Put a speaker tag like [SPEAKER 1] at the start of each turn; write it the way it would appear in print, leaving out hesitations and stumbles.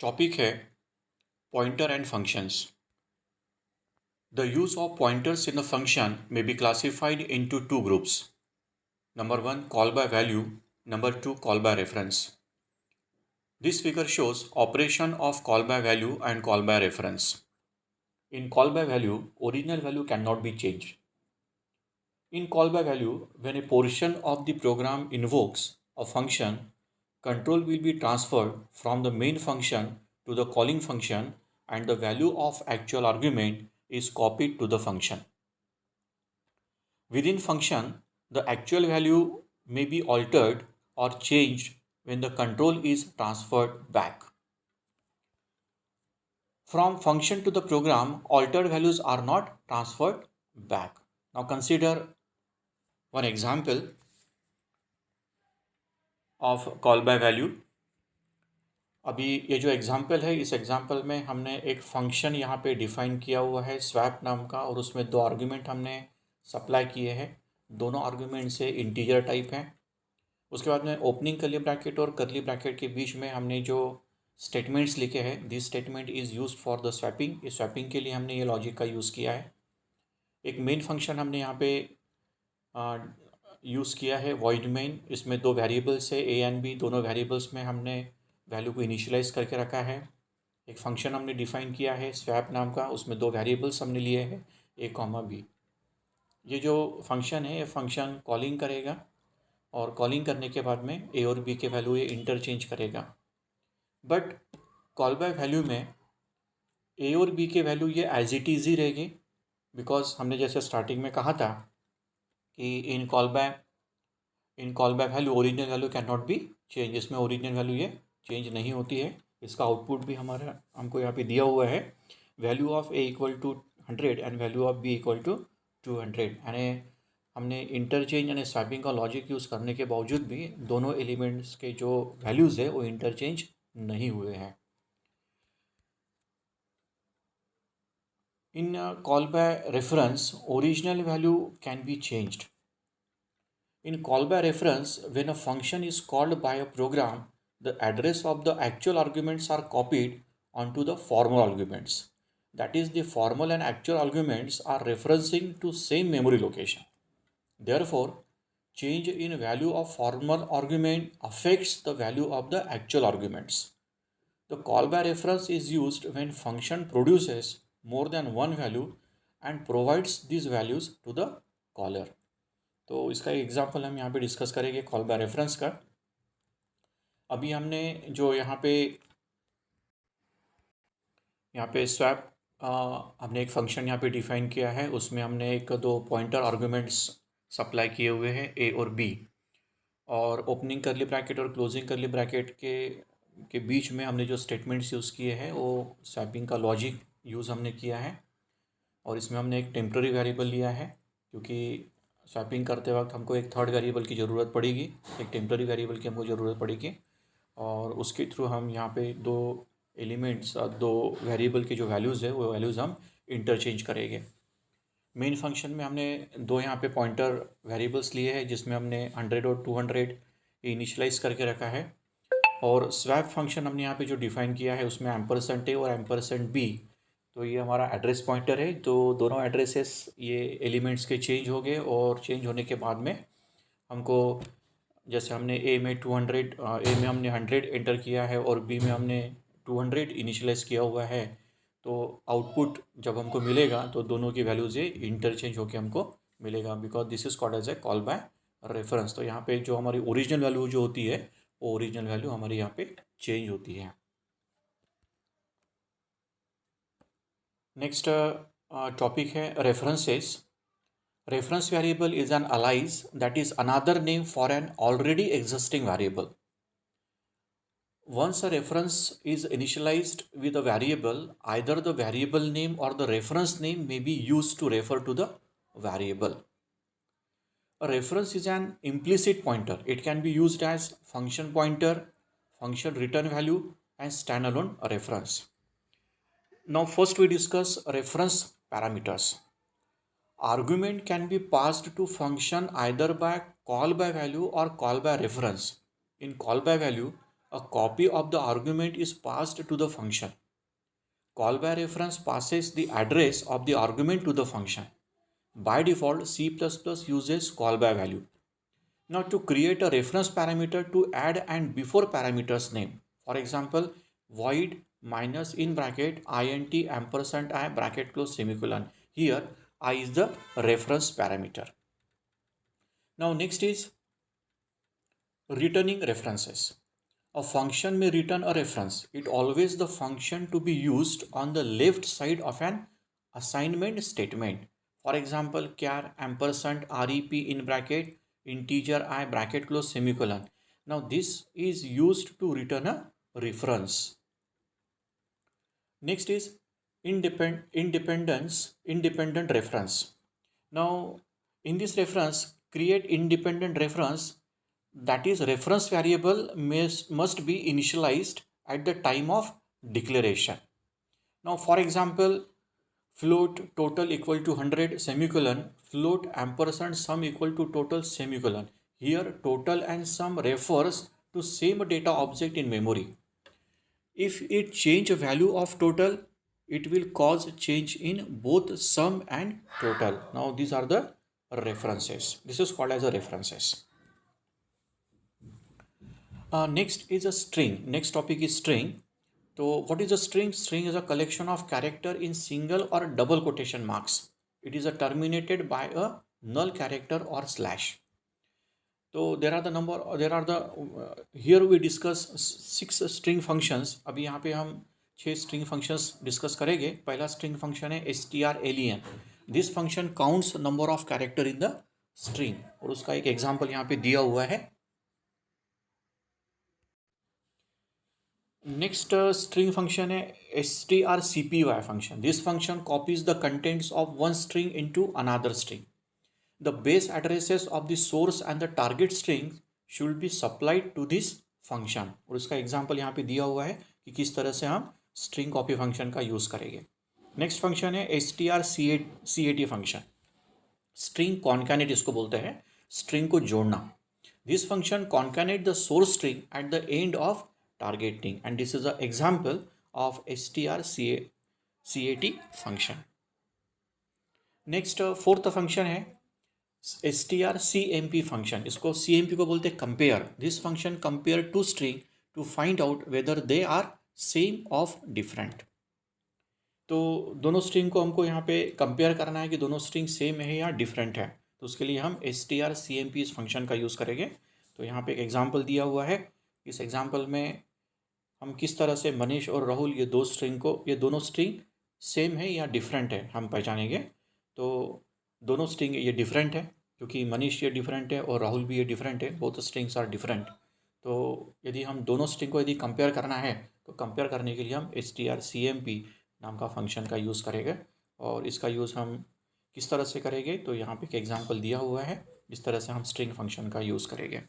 [SPEAKER 1] Topic है pointer and functions. The use of pointers in a function may be classified into two groups. Number one, call by value. Number two, call by reference. This figure shows operation of call by value and call by reference. In call by value, original value cannot be changed. In call by value, when a portion of the program invokes a function, control will be transferred from the main function to the calling function, and the value of actual argument is copied to the function. Within function, the actual value may be altered or changed when the control is transferred back. From function to the program, altered values are not transferred back. Now consider one example of call by value. अभी ये जो example है, इस example में हमने एक function यहाँ पे डिफाइन किया हुआ है स्वैप नाम का, और उसमें दो आर्गुमेंट हमने सप्लाई किए हैं. दोनों आर्गुमेंट से इंटीजर टाइप हैं. उसके बाद में ओपनिंग कर्ली ब्रैकेट और कर्ली ब्रैकेट के बीच में हमने जो स्टेटमेंट्स लिखे हैं, this statement is used for the swapping. इस स्वैपिंग के लिए हमने ये लॉजिक का यूज़ किया है. एक मेन फंक्शन हमने यहाँ पे यूज़ किया है वॉइड मेन. इसमें दो वेरिएबल्स है ए एंड बी. दोनों वेरिएबल्स में हमने वैल्यू को इनिशियलाइज करके रखा है. एक फंक्शन हमने डिफाइन किया है स्वैप नाम का, उसमें दो वेरिएबल्स हमने लिए हैं ए कॉमा बी. ये जो फंक्शन है, ये फंक्शन कॉलिंग करेगा और कॉलिंग करने के बाद में ए और बी के वैल्यू ये इंटरचेंज करेगा. बट कॉल बाय वैल्यू में ए और बी के वैल्यू ये एज इट इज़ ही रहेगी, बिकॉज हमने जैसे स्टार्टिंग में कहा था कि in call by value original value can not be change. इसमें ओरिजिनल वैल्यू ये चेंज नहीं होती है. इसका आउटपुट भी हमको यहाँ पे दिया हुआ है, value of A equal to 100 and value of B equal to 200. यानी हमने इंटरचेंज यानी स्वैपिंग का लॉजिक यूज़ करने के बावजूद भी दोनों एलिमेंट्स के जो वैल्यूज़ है वो इंटरचेंज नहीं हुए हैं. In call by reference original value can be changed. In call by reference, when a function is called by a program, the address of the actual arguments are copied onto the formal arguments. That is, the formal and actual arguments are referencing to same memory location. Therefore, change in value of formal argument affects the value of the actual arguments. The call by reference is used when function produces more than one value and provides these values to the caller. तो इसका example हम यहाँ पे discuss करेंगे call by reference का. अभी हमने जो यहाँ पे स्वैप हमने एक फंक्शन यहाँ पे डिफाइन किया है. उसमें हमने एक दो पॉइंटर आर्गुमेंट्स सप्लाई किए हुए हैं ए और बी, और ओपनिंग करली ब्रैकेट और क्लोजिंग करली ब्रैकेट के बीच में हमने जो स्टेटमेंट्स यूज़ किए हैं वो स्वैपिंग का लॉजिक यूज़ हमने किया है. और इसमें हमने एक टेम्प्रेरी वेरिएबल लिया है, क्योंकि स्वैपिंग करते वक्त हमको एक थर्ड वेरिएबल की ज़रूरत पड़ेगी, एक टेम्प्रेरी वेरिएबल की हमको ज़रूरत पड़ेगी. और उसके थ्रू हम यहाँ पे दो एलिमेंट्स दो वेरिएबल के जो वैल्यूज़ है वो वैल्यूज़ हम इंटरचेंज करेंगे. मेन फंक्शन में हमने दो यहाँ पे पॉइंटर वेरिएबल्स लिए हैं, जिसमें हमने 100 और 200 इनिशियलाइज करके रखा है. और स्वैप फंक्शन हमने यहाँ पे जो डिफाइन किया है उसमें एम्परसेंट ए और एम्परसेंट बी. तो ये हमारा एड्रेस पॉइंटर है. तो दोनों एड्रेसेस ये एलिमेंट्स के चेंज हो गए, और चेंज होने के बाद में हमको जैसे हमने ए में 200 ए में हमने 100 एंटर किया है और बी में हमने 200 इनिशियलाइज किया हुआ है. तो आउटपुट जब हमको मिलेगा तो दोनों की वैल्यूज़ ये इंटरचेंज होकर हमको मिलेगा, because this is called as a call by reference. तो यहाँ पे जो हमारी ओरिजिनल वैल्यू जो होती है वो ओरिजिनल वैल्यू हमारी यहाँ पे चेंज होती है. नेक्स्ट टॉपिक है references. Reference variable is an alias, that is another name for an already existing variable. Once a reference is initialized with a variable, either the variable name or the reference name may be used to refer to the variable. A reference is an implicit pointer. It can be used as function pointer, function return value, and standalone reference. Now first we discuss reference parameters. Argument can be passed to function either by call by value or call by reference. In call by value, a copy of the argument is passed to the function. Call by reference passes the address of the argument to the function. By default, C++ uses call by value. Now to create a reference parameter to add and before parameter's name. For example, void minus in bracket int ampersand I bracket close semicolon. Here I is the reference parameter. Now next is returning references. A function may return a reference. It always the function to be used on the left side of an assignment statement. For example, char ampersand rep in bracket integer I bracket close semicolon. Now this is used to return a reference. Next is independent reference. Now in this reference, create independent reference, that is reference variable must be initialized at the time of declaration. Now for example, float total equal to 100 semicolon, float ampersand sum equal to total semicolon. Here total and sum refers to same data object in memory. If it change a value of total, it will cause change in both sum and total. Now these are the references. This is called as a references. Next is a string. Next topic is string. So what is a string? String is a collection of character in single or double quotation marks. It is terminated by a null character or slash. So here we discuss 6 string functions. अभी यहाँ पे हम 6 string functions discuss करेंगे. पहला string function है strlen. This function counts number of character in the string और उसका एक example यहाँ पे दिया हुआ है. Next string function है strcpy function. This function copies the contents of one string into another string. The base addresses of the source and the target string should be supplied to this function. और उसका example यहाँ पे दिया हुआ है कि किस तरह से हम string copy function का use करेंगे. Next function है strcat function. String concatenate इसको बोलते हैं, string को जोड़ना. This function concatenate the source string at the end of targeting, and this is an example of strcat function. Next fourth function है strcmp function. इसको cmp को बोलते हैं compare. This function compare two string to find out whether they are same or different. तो दोनों string को हमको यहाँ पे कंपेयर करना है कि दोनों स्ट्रिंग सेम है या डिफरेंट है. तो उसके लिए हम strcmp इस फंक्शन का यूज़ करेंगे. तो यहाँ पे एक एग्जांपल दिया हुआ है. इस एग्जांपल में हम किस तरह से मनीष और राहुल ये दोनों स्ट्रिंग सेम है या डिफरेंट है हम पहचानेंगे. तो दोनों स्ट्रिंग ये डिफरेंट है क्योंकि मनीष ये डिफरेंट है और राहुल भी ये डिफरेंट है. Both strings are different. तो यदि हम दोनों स्ट्रिंग को यदि कंपेयर करना है तो कंपेयर करने के लिए हम strcmp नाम का फंक्शन का यूज़ करेंगे. और इसका यूज़ हम किस तरह से करेंगे तो यहाँ पे एक एग्जांपल दिया हुआ है. इस तरह से हम स्ट्रिंग फंक्शन का यूज़ करेंगे.